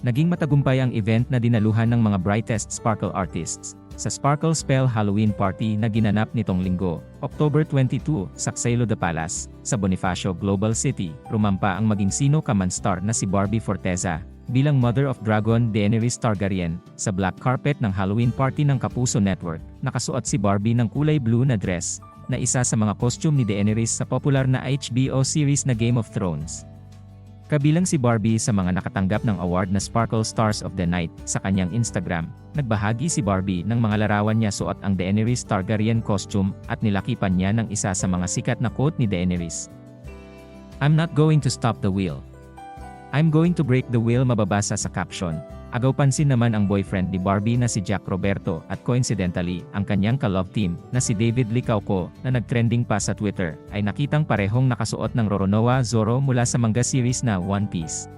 Naging matagumpay ang event na dinaluhan ng mga brightest sparkle artists sa Sparkle Spell Halloween Party na ginanap nitong linggo, October 22, sa Xaylo de Palace, sa Bonifacio Global City. Rumampa ang maging sino ka man star na si Barbie Forteza, bilang Mother of Dragon Daenerys Targaryen, sa black carpet ng Halloween party ng Kapuso Network. Nakasuot si Barbie ng kulay blue na dress, na isa sa mga costume ni Daenerys sa popular na HBO series na Game of Thrones. Kabilang si Barbie sa mga nakatanggap ng award na Sparkle Stars of the Night. Sa kanyang Instagram, nagbahagi si Barbie ng mga larawan niya suot ang Daenerys Targaryen costume at nilakipan niya ng isa sa mga sikat na quote ni Daenerys. "I'm not going to stop the wheel. I'm going to break the wheel," mababasa sa caption. Agaw pansin naman ang boyfriend ni Barbie na si Jack Roberto at coincidentally, ang kanyang ka-love team na si David Licauco na nagtrending pa sa Twitter ay nakitang parehong nakasuot ng Roronoa Zoro mula sa manga series na One Piece.